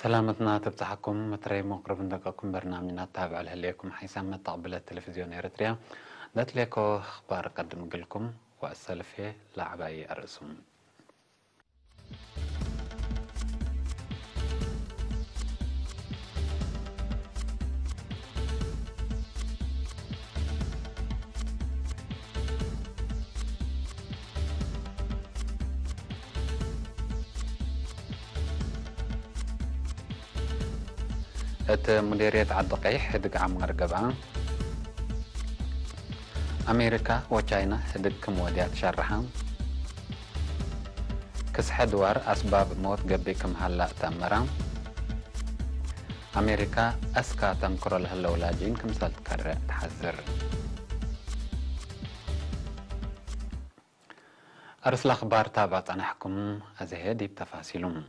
سلامتنا تبتحكم متري مقرب دقكم برنامجنا تابع لكم حيث تقبل التلفزيون إريتريا دات ليكو أخبار قدم لكم وأسلفه لعباي الرسوم مديرية عد قيح هدق عم غرقبا أمريكا وچاينا هدق كموديات شرحا كسح دوار أسباب موت قبيكم هلا تأمرا أمريكا أسكا تنكر لها الأولاجين كمسال تكرر تحذر أرسل أخبار تابعت أنا حكم أزهدي بتفاصيلهم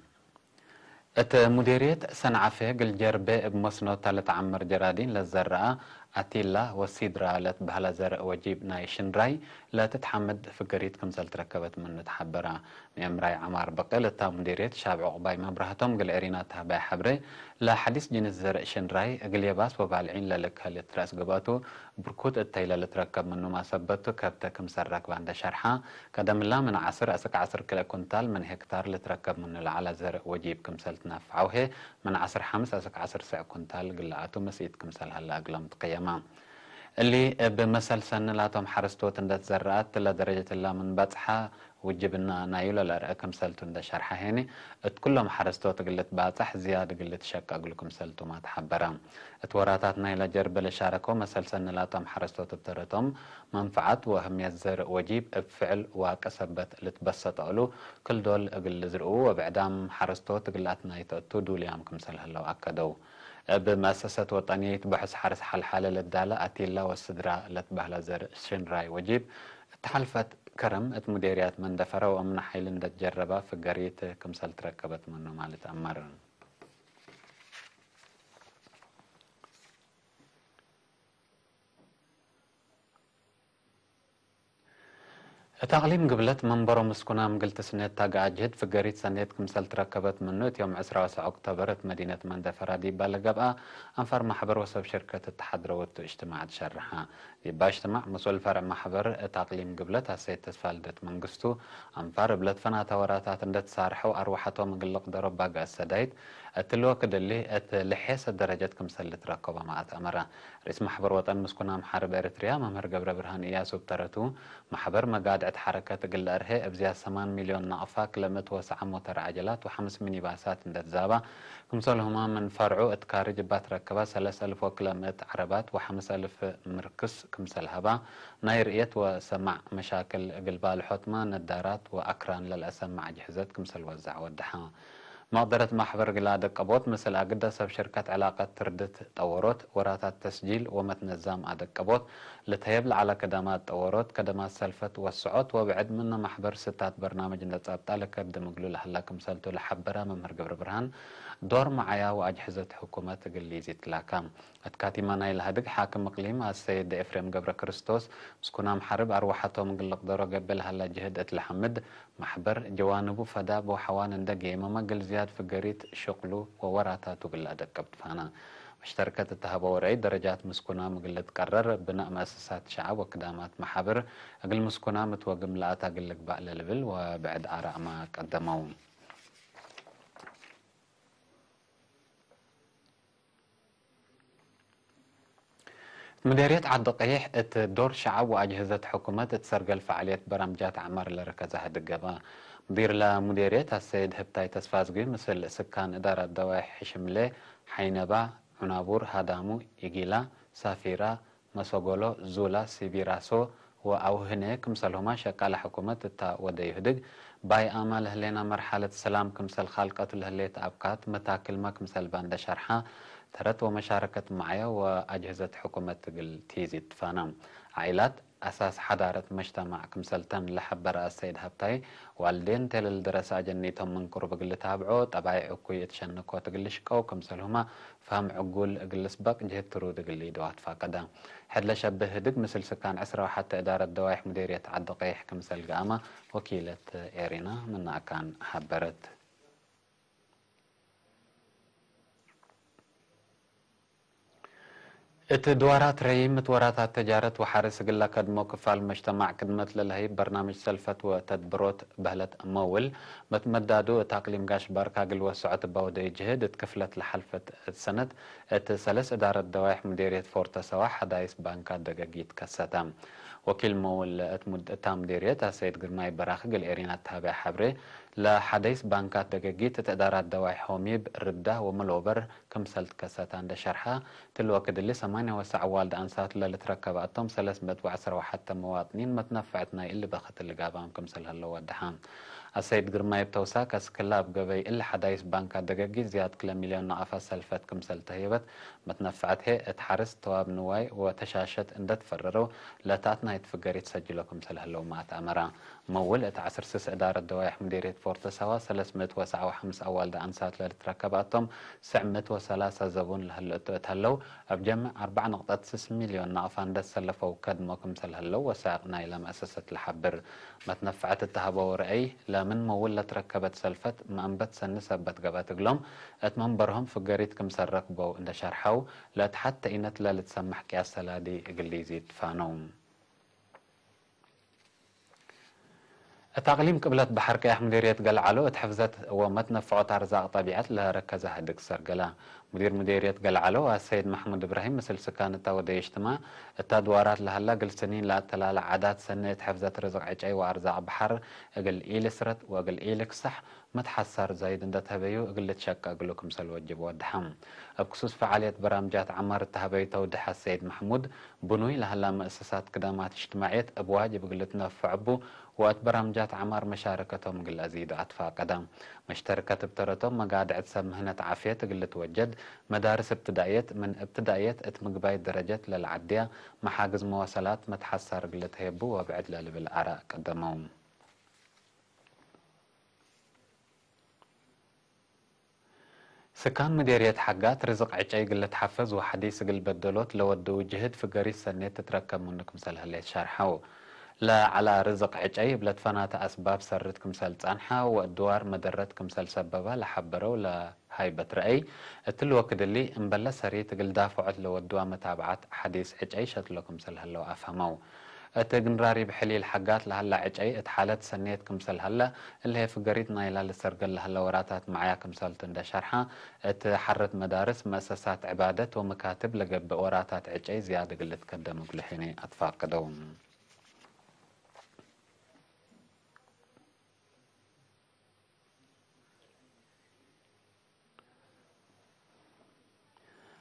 مديرية سنعفة قل جربة بمصنو تالت عمر جرادين للزرعة أتيلا والسيدرا لتبهلا زرع وجيب نايشن راي لا تتحمد فقريت كمسال تركبت من نتحبرا ميمراي عمار بقل تا مديرية شابع عقباي مبرهتهم قل إرينا تهباي حبري لا حديث جين الزرع شن راي قل يباس وبالعين للك هالتراس قباتو بركود التايلة لتركب منو ما سبتو كابتا كمسال راكب عند شرحة قدم الله من عصر أسك عصر كلا كنتال من هكتار لتركب من العلا زرع وجيب كمسال تنفعوه من عصر حمس أسك عصر ساع كنتال قلعاتو مسيد كمسال هلا أقلم تقيما اللي بمثل سن لاتهم حرستوت اندت زرعات لدرجة الله من بطحة وجبنا نايولا لأرأى كمسلتو اند شرحة هيني كلهم حرستوت قلت باطح زيادة قلت شك أقولكم سلتو ما تحبرا اتوراتات نايلا جرب لشاركو مثل سن لاتهم حرستوت بترتهم منفعات وأهمية زرع وجيب بفعل وكسبت لتبسط أولو كل دول أقل زرقو وبعدام حرستوت قلت نايتو دوليام كمسل هلو أكدو بمؤسسة وطنية بحث حرس حالة للدالة أتيلا والسدرة لتبهلا زر شنراي وجيب تحلفت كرم مديريات من دفرة ومن حيل تجربة في قرية كمسال تركبت منه مالت أمرن تعليم قبلت منبر مسكونا مقلت سنة تاقع جهد في قريت سنة كمسال تركبت منه يوم 10 أكتوبر مدينة مندفرة دي بالقبقى أنفر محبر وسب شركة اتحاد روت اجتماع شرحها يبقى اجتماع مسؤول فرع محبر تعليم قبلت هسيت تسفالدت منقستو أنفر بلت فنا توراتات اندت سارحو أروحتو مقلق درب باقى السدايد التلوك اللي لحيس الدرجات كمسال تركبها مع أمره رئيس محبر وطن مسكونا محارب إريتريا ممر قبر برهان إياسو بترتو محبر مقادعة حركة قل أرهي أبزيا 8 مليون نقفة كلمت وسعة موتر عجلات و5 مينيباسات اندت زابا كمسالهما من فرعو اتكارج بات ركبة 3000 وكلمت عربات و5000 مركز كمسال هبا نايرئيت وسمع مشاكل قلبال حتمة ندارات وأكران للأسم مع جهزت كمسال وزع ودحا مقدرة محبر قلادة قبوت مثل أقدة سب شركة علاقات تردت طوروت وراتات تسجيل ومتنظام أدق قبوت لتهيبل على كدامات طوروت كدامات سلفت والسعوت وبعد منا محبر ستات برنامج نتصابتا لكبد مقلو لحلاكم سلتو لحبرا ممهر قبر برهان دور معايا وأجهزة حكومة قليزي تلاكام أتكاتي ماناي لهدق حاكم مقليم السيد إفريم قبر كريستوس مسكونا محارب أروحاتهم قلق دورو قبل هلا جهد أتلحمد محبر جوانبو فداب وحوان اندقي مما قل زياد في قريت شغلو ووراتاتو قل أدقبت فانا مشتركة التهاب ورعي درجات مسكونا مقل تقرر بناء مؤسسات شعب وقدامات محابر أقل مسكونا متوقم لآتا قلق بقل لبل وبعد آراء ما قدموا مديرية عد قيح دور شعب وأجهزة حكومة تسرقل فعالية برامجات عمار لركزها دقبا مدير لمديرية السيد هبتاي تسفازقي مثل سكان إدارة دوائح حشملة حينبا عنابور هدامو إيجيلا سافيرا مسوغولو زولا سيبيراسو وأو هناك كمسلهما شكال حكومة التا وديهدق باي آمال هلينا مرحلة سلام كمسل خالقة الهليت أبكات متا كلمة كمسل باند شرحة ترت ومشاركة معايا وأجهزة حكومة تيزي تفانام عائلات أساس حضارة مجتمع كمسلتن لحبر السيد هبتاي والدين تل الدراسة جنيتهم من قرب قل تابعو طبعي عكو يتشنكو تقلشكو كمسلهما فهم عقول قل سبق جهد ترود قلي دوات فاقدا حد لشبه دق مثل سكان عسرة وحتى إدارة دوائح مديرية عد قيح كمسل قامة وكيلة إيرينا من كان حبرت دوارات ريم متوراتات تجارة وحارس قلا كدمو كفال مجتمع كدمت للهي برنامج سلفت وتدبروت بهلت مول متمدادو تاقليم قاش باركا قل وسعت باودي جهد اتكفلت لحلفة السنة اتسلس ادارة دوايح مديرية فورتا سواح حدايس بانكات دقاقيت كساتام وكيل مول اتام مديرية سيد قرماي براخ قل ايرينا تابع حبري لحديث بانكات دقاقيت ادارات دوايح هوميب رده وملوبر كمسلت كساتان دشرحة تلوكد اللي 8 والد أنسات اللي تركب أتم 310 وحتى مواطنين متنفعتنا اللي بخت اللي قابام كمسل هلو الدحام السيد قرماي بتوساك اسكلاب قبي إلا حدايس بانكا دقاقي زياد كلا مليون نقفة سلفت كمسل تهيبت متنفعتها اتحرس تواب نواي وتشاشت اندت فررو لا تاتنا يتفقر يتسجلوا كمسل هلو ما تأمرا مول اتعسر سس إدارة دوايح مديرية فورتا سوا 305 والد أنسات اللي تركب أتم 903 زبون لهلو تهلو بجمع 4.6 مليون نقفان دس سلفوا كدمو كمسل هلو وساقنا إلى مؤسسة الحبر ما تنفعت التهبو ورأي لا من مولة ركبت سلفت ما أنبت سنسة بتقبات قلوم اتمنبرهم في قريت كمسل ركبو اند شرحو لا حتى إنت لا لتسمح كياسة لا دي إقليزي تفانوم التقليم قبلت بحر كيح مديرية قلعلو اتحفزت ومتنفعت أرزاق طبيعت لها ركزها هدك سرقلا مديرية قلعلو السيد محمود إبراهيم مثل سكان التودي اجتماع التدوارات لهلا قل سنين لا تلال عادات سنة حفزت رزق عجي وأرزاق بحر قل إيل سرت وقل إيلك صح متحسر زايد اندت هبيو قل تشك أقلكم سلوجب ودحم بخصوص فعالية برامجات عمار التهبي تودح السيد محمود بنوي لهلا مؤسسات قدامات اجتماعية بواجب قل تنفع بو وقت برامجات عمار مشاركتهم قل أزيد أطفاء قدام مشتركة بترتهم مقاد عدسة مهنة عافية قل توجد مدارس ابتدائية من ابتدائية اتمقباي درجات للعدية محاجز مواصلات متحسر قل تهيبو وبعد بالآراء قدمهم سكان مديرية حقات رزق عجي قل تحفز وحديث قل بدلوت لودو جهد في قريس سنة تتركب منكم سلهليت شارحو لا على رزق عجي بلد فنات أسباب سردكم سل تانحا والدوار مدرتكم سل سببا لحبرو هاي بترأي الوقت اللي مبلا سريت قل دافعت لودوا متابعات حديث عجي شتلكم سل هلو أفهمو تجنراري بحلي الحاجات لهلا عجي اتحالت سنيت كمسل هلا اللي هي في قريت نايلا لسرقل لهلا وراتات معايا كمسل تندا شرحة اتحرت مدارس مؤسسات عبادة ومكاتب لقب وراتات عجي زيادة قلت قدموا لحيني أتفاق دوم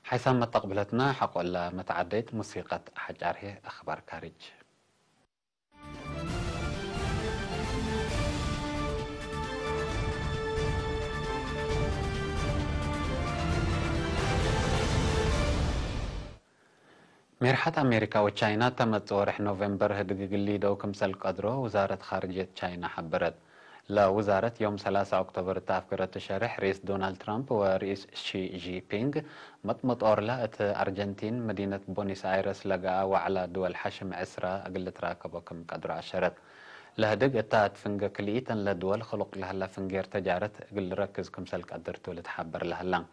حيثما ما تقبلتنا حق ولا متعديت موسيقى حجاره أخبار كارج ميرحات أمريكا وتشاينا تمت صورح نوفمبر هدقق اللي دو كمسل قدره وزارة خارجية تشاينا حبرت لا وزارة يوم 3 أكتوبر تافكرت تشرح رئيس دونالد ترامب ورئيس شي جي بينغ مطمط أورلا أرجنتين مدينة بونيس آيرس لقاء وعلى دول حشم عسرة أقل تراكبكم قدر عشرت لهدق التات فنجا كليتا لدول خلق لهلا فنجير تجارت قل ركز كمسل قدرتو لتحبر لهلا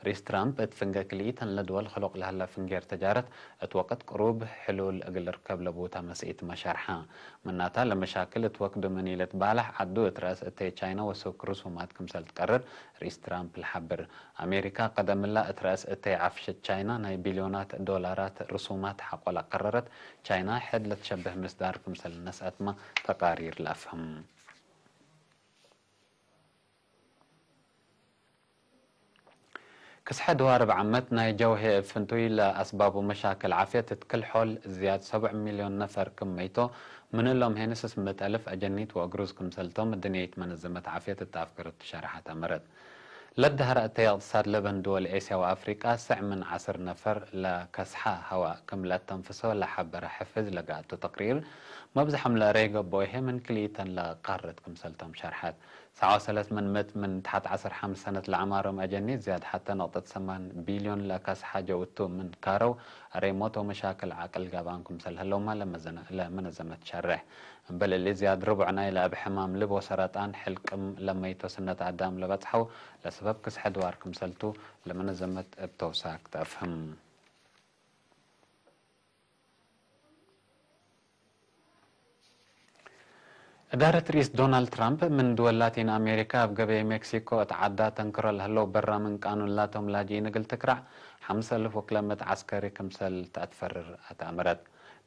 رئيس ترامب اتفنجا كليتا لدول خلق لهلا فنجير تجارت اتوقت قروب حلول اقل ركب لبوتا مسئيت مشارحا مناتا لمشاكل اتوقدو منيلة بالح عدو اتراس اتي تشاينا وسوك رسومات كمسل تقرر رئيس ترامب الحبر امريكا قدم الله اتراس اتي عفشة تشاينا ناي بليونات دولارات رسومات حق ولا قررت تشاينا حد لتشبه مصدار كمسل الناس اتما تقارير الأفهم كسحد وارب عمتنا جوهي فنتوي لأسباب ومشاكل عافية تتكل حول زياد 7 مليون نفر كميتو من اللهم هينسس 100,000 أجنيت وأقروز كمسلتهم الدنيا منظمة عافية التافكر التشارحة مرد لدهر أتي اقتصاد لبن دول آسيا وأفريقيا سع من 10 نفر لكسحة هواء كملت تنفسه لحبر حفز لقاعدة تقرير مبزحم لريقة بويه من كليتا لقارة كمسلتهم شرحات ساعة 3 من مت من تحت 15 سنة العمارة أجنيت زياد حتى نقطة 8 بليون لكسحة جوتو من كارو ريموتو مشاكل عقل قابانكم سلهلو ما لما نزمت شرح بل اللي زياد ربعنا إلى بحمام لب وسرطان حلقم لما يتوسنة عدام لبتحو لسبب كسحد واركم سلتو لما نزمت بتوساك تفهم إدارة رئيس دونالد ترامب من دول لاتين أمريكا بقبي مكسيكو اتعدى تنكر الهلو برا من قانون لاتهم لاجين قل تكرع 5000 وكلمة عسكري كمسل تأتفرر أتأمرت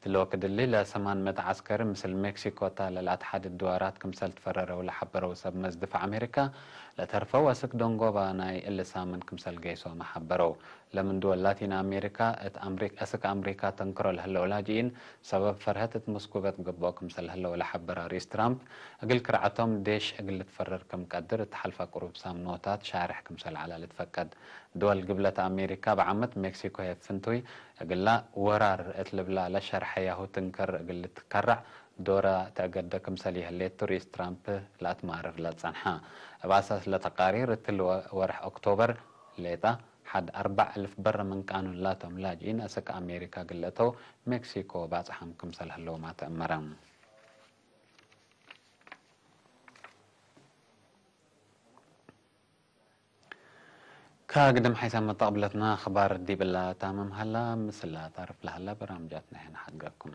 دلوقتي الليلة 800 عسكري مثل مكسيكو تالا الاتحاد الدوارات كمسل تفرر ولا حبروا سب مزدفع أمريكا لترفوا سك دونغوبا ناي اللي سامن كمسل جيسو محبروا لمن دول لاتين أمريكا أسك أمريكا تنكر الهلو لاجين سبب فرهتت مسكوبة قبوا كمسل الهلو لحبرا رئيس ترامب أقل كرعتهم ديش أقل تفرر كم قدر تحلفة قروب سام نوتات شارح كمسل على لتفكد دول قبلة أمريكا بعمت مكسيكو هي فنتوي أقل لا ورار اتلبلا لشرح ياهو تنكر أقل تكرع دورة تقد كمسلي هليت رئيس ترامب لا تمارر لا تصنحا بأساس لتقارير تلو ورح أكتوبر ليتا حد 4000 برا من قانون لاتهم لاجئين أسك أمريكا قلتو مكسيكو باصحم كمسل هلو ما تأمرم كاقدم حيث ما طابلتنا خبار دي بالله تامم هلا مثل تعرف لهلا برامجاتنا هنا حقكم